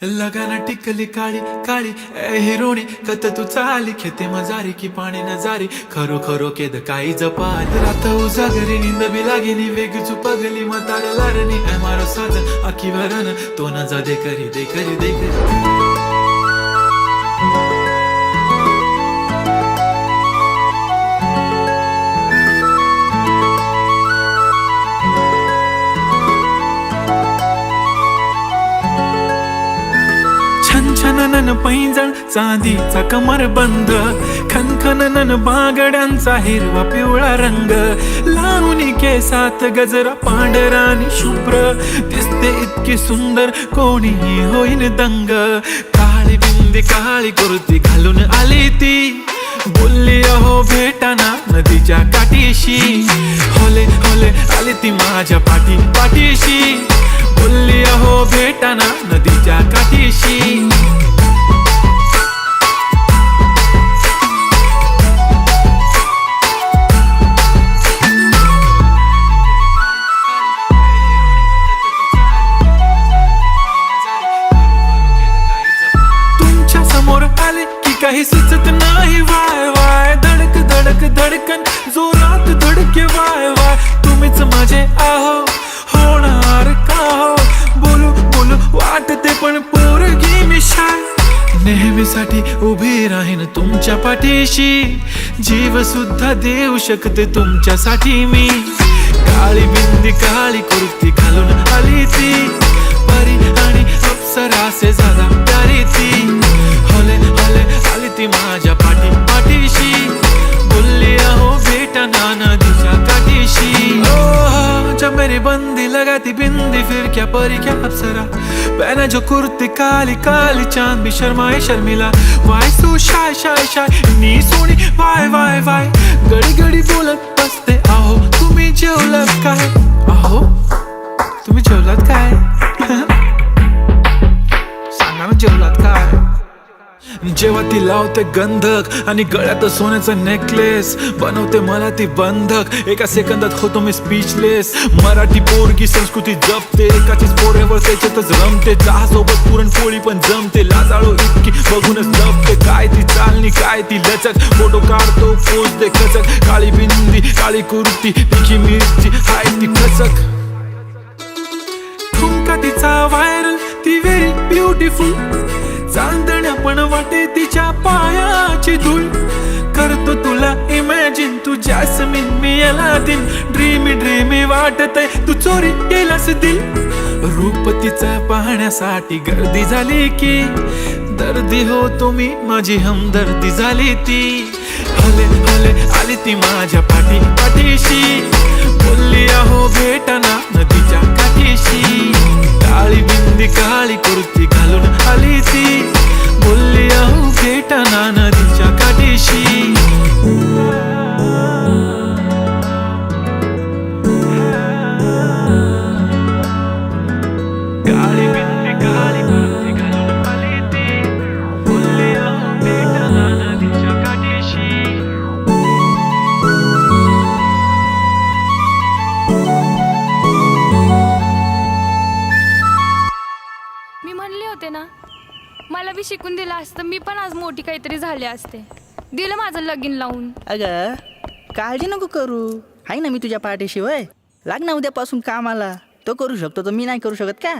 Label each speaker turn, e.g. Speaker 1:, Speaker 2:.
Speaker 1: लगाना टिकली काळी काळी ए हिरोणी कत तू चाली खेते मजारी की पाणी न जारी खरो खरो केद काही जपाल रात उजागरी निंद बी लागेनी वेग चुपगली मतार लारणी ए मारो साज आखी भरन तो न जा दे करी दे करी दे करी छनछनन पैंजण चांदीचा कमर बंद खनखनन बागड्यांचा हिरवा पिवळा रंग लावणी केसात गजरा पांढरा आणि शुभ्र दिसते इतकी सुंदर कोणीही होईन दंग काळी बिंदी काळी कुर्ती घालून आली ती बोलली अहो भेटाना नदीच्या काठीशी होले होले आली ती माझ्या पाठीशी बोलली अहो भेटाना नदीच्या काठीशी तुमच्या समोर आले की काही सुचत नाही वाय वाय धडक धडक धडकन जोरात धडके वाय वाय तुम्हीच माझे आहो होणार का हो बोलू बोलू वाटते पण पोरगी मी शाय नेहमीसाठी उभी राहीन तुमच्या पाठीशी जीव सुद्धा देऊ शकते तुमच्यासाठी मी काळी बिंदी काळी कुर्ती घालून आली ती परी आणि अप्सरासे झाला प्यारी ती होले होले आली ती माझ्या पाठीशी बोलली अहो भेटना नदीच्या काठीशी जब मेरी बंदी लगाती बिंदी फिर क्या परी क्या अप्सरा पहना जो कुर्ती काली काली चांद भी शर्माए शर्मिला why so shy shy shy नी सोनी वाय वाय वाय गडी गडी बोलत बसते अहो तुम्ही जेवलात काय अहो तुम्ही जेवलात काय सांगा ना जेवलात काय जेव्हा ती लावते गंधक आणि गळ्यात सोन्याचा नेकलेस बनवते मला ती बंधक एका सेकंदात होतो मी स्पीचलेस मराठी पोरगी संस्कृती जपते एकाचीच पोरेवर त्याच्यातच रमते चहासोबत पुरणपोळी पण जमते लाजाळू इतकी बघूनच लपते काय ती चालणी काय ती लचक फोटो काढतो पोच दे खचक काळी बिंदी काळी कुर्ती तिखी मिरची हाय ती खचक ठुमका तिचा व्हायरल ती व्हेरी ब्युटिफुल चांदण्या पण वाटे तिच्या पायाची धूळ करतो तुला इमॅजिन तू जॅस्मिन मी अलादीन ड्रीमी ड्रीमी वाटतय तू चोरी केलास दिल रूप तिचं पाहण्यासाठी गर्दी झाली की दर्दी हो तुम्ही माझी हमदर्दी झाली ती हले हले आली ती माझ्या पाठीशी बोलली अहो भेटना नदीच्या काठीशी काळी बिंदी काळी कुर्ती घालून आली ती बोलली अहो भेटना नदीच्या काठीशी काळी बिंदी काळी कुर्ती घालून आली ती बोलली अहो भेटना नदीच्या काठीशी
Speaker 2: मी म्हणले होते ना मला बी शिकून दिलं असतं मी पण आज मोठी काहीतरी झाले असते दिलं माझं लगीन लावून
Speaker 3: अगं काळजी नको करू आहे ना मी तुझ्या पाठीशी वय लाग ना उद्यापासून कामाला तो करू शकतो तर मी नाही करू शकत का